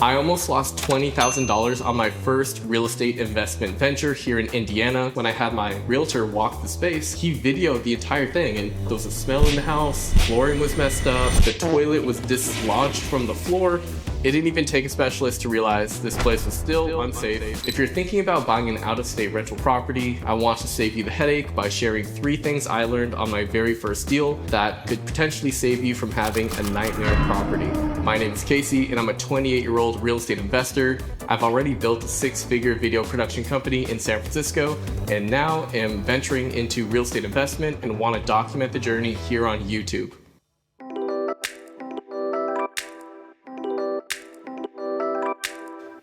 I almost lost $20,000 on my first real estate investment venture here in Indiana. When I had my realtor walk the space, he videoed the entire thing, and there was a smell in the house, flooring was messed up, the toilet was dislodged from the floor. It didn't even take a specialist to realize this place was still unsafe. If you're thinking about buying an out-of-state rental property, I want to save you the headache by sharing 3 things I learned on my very first deal that could potentially save you from having a nightmare property. My name is Casey, and I'm a 28-year-old real estate investor. I've already built a 6-figure video production company in San Francisco, and now am venturing into real estate investment and want to document the journey here on YouTube.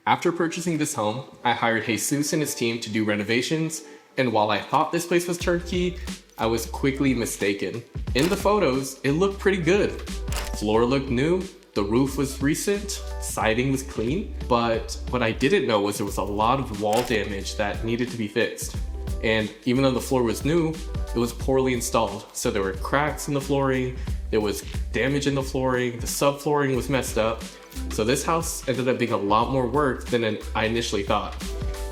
After purchasing this home, I hired Jesus and his team to do renovations, and while I thought this place was turnkey, I was quickly mistaken. In the photos, it looked pretty good. Floor looked new, the roof was recent, siding was clean, but what I didn't know was there was a lot of wall damage that needed to be fixed. And even though the floor was new, it was poorly installed. So there were cracks in the flooring, there was damage in the flooring, the subflooring was messed up. So this house ended up being a lot more work than I initially thought.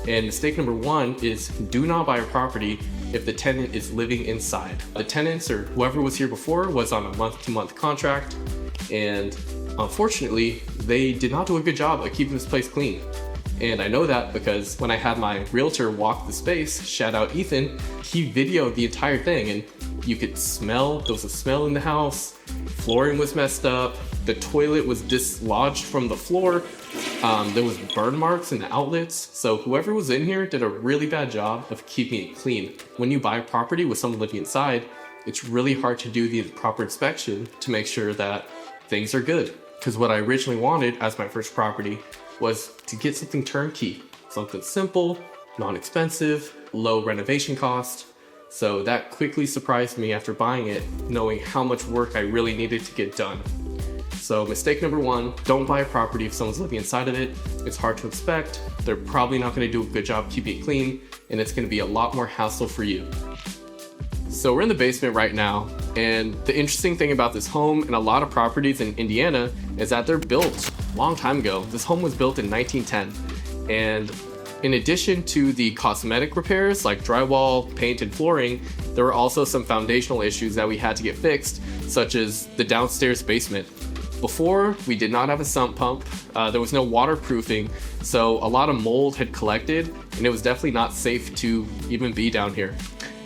And mistake number 1 is do not buy a property if the tenant is living inside. The tenants or whoever was here before was on a month-to-month contract, and unfortunately, they did not do a good job at keeping this place clean. And I know that because when I had my realtor walk the space, shout out Ethan, he videoed the entire thing, and you could smell, there was a smell in the house, flooring was messed up, the toilet was dislodged from the floor, there was burn marks in the outlets, so whoever was in here did a really bad job of keeping it clean. When you buy a property with someone living inside, it's really hard to do the proper inspection to make sure that things are good. Because what I originally wanted as my first property was to get something turnkey, something simple, non-expensive, low renovation cost. So that quickly surprised me after buying it, knowing how much work I really needed to get done. So mistake number 1, don't buy a property if someone's living inside of it. It's hard to inspect, they're probably not gonna do a good job keeping it clean, and it's gonna be a lot more hassle for you. So we're in the basement right now, and the interesting thing about this home and a lot of properties in Indiana is that they're built a long time ago. This home was built in 1910, and in addition to the cosmetic repairs like drywall, paint, and flooring, there were also some foundational issues that we had to get fixed, such as the downstairs basement. Before, we did not have a sump pump, there was no waterproofing, so a lot of mold had collected, and it was definitely not safe to even be down here,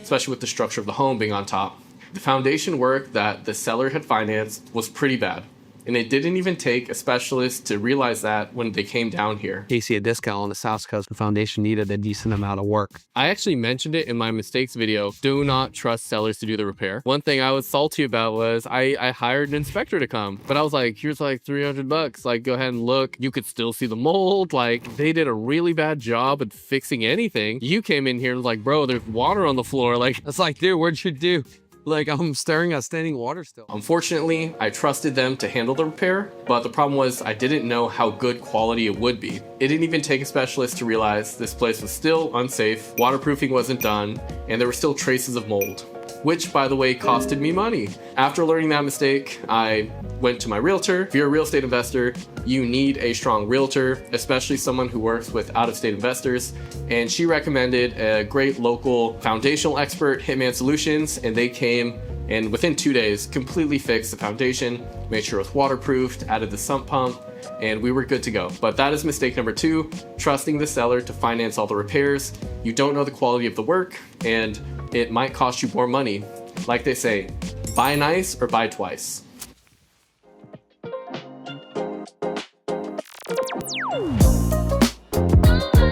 especially with the structure of the home being on top. The foundation work that the seller had financed was pretty bad, and it didn't even take a specialist to realize that when they came down here. Casey, a discount on the South Coast, the foundation needed a decent amount of work. I actually mentioned it in my mistakes video. Do not trust sellers to do the repair. One thing I was salty about was I hired an inspector to come, but I was like, here's like $300, like go ahead and look. You could still see the mold. Like they did a really bad job at fixing anything. You came in here and was like, bro, there's water on the floor. Like, It's like, dude, what'd you do? Like, I'm staring at standing water still. Unfortunately, I trusted them to handle the repair, but the problem was I didn't know how good quality it would be. It didn't even take a specialist to realize this place was still unsafe, waterproofing wasn't done, and there were still traces of mold, which, by the way, costed me money. After learning that mistake, I went to my realtor. If you're a real estate investor, you need a strong realtor, especially someone who works with out-of-state investors. And she recommended a great local foundational expert, Hitman Solutions, and they came and within 2 days completely fixed the foundation, made sure it was waterproofed, added the sump pump, and we were good to go. But that is mistake number 2, trusting the seller to finance all the repairs. You don't know the quality of the work, and it might cost you more money. Like they say, buy nice or buy twice.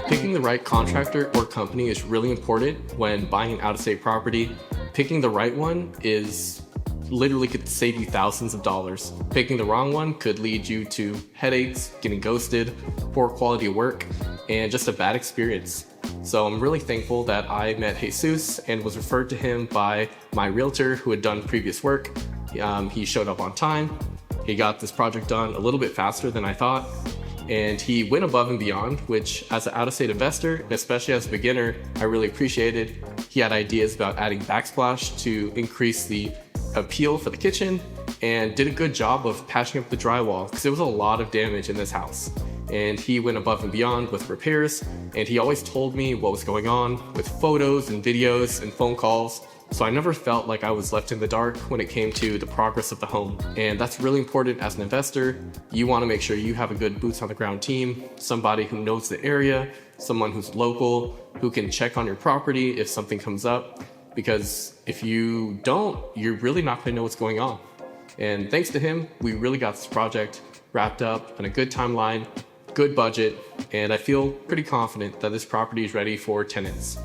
Picking the right contractor or company is really important when buying an out-of-state property. Picking the right one is literally could save you thousands of dollars. Picking the wrong one could lead you to headaches, getting ghosted, poor quality of work, and just a bad experience. So I'm really thankful that I met Jesus and was referred to him by my realtor who had done previous work. He showed up on time. He got this project done a little bit faster than I thought. And he went above and beyond, which as an out-of-state investor, and especially as a beginner, I really appreciated. He had ideas about adding backsplash to increase the appeal for the kitchen and did a good job of patching up the drywall because there was a lot of damage in this house. and he went above and beyond with repairs, and he always told me what was going on with photos and videos and phone calls. So I never felt like I was left in the dark when it came to the progress of the home. And that's really important as an investor. You want to make sure you have a good boots on the ground team, somebody who knows the area, someone who's local, who can check on your property if something comes up. Because if you don't, you're really not going to know what's going on. And thanks to him, we really got this project wrapped up on a good timeline, good budget, and I feel pretty confident that this property is ready for tenants.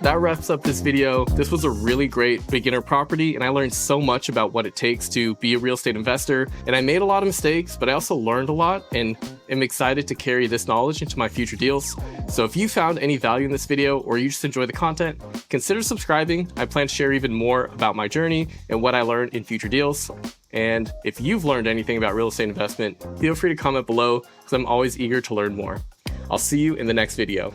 That wraps up this video. This was a really great beginner property, and I learned so much about what it takes to be a real estate investor. And I made a lot of mistakes, but I also learned a lot and am excited to carry this knowledge into my future deals. So if you found any value in this video or you just enjoy the content, consider subscribing. I plan to share even more about my journey and what I learned in future deals. And if you've learned anything about real estate investment, feel free to comment below because I'm always eager to learn more. I'll see you in the next video.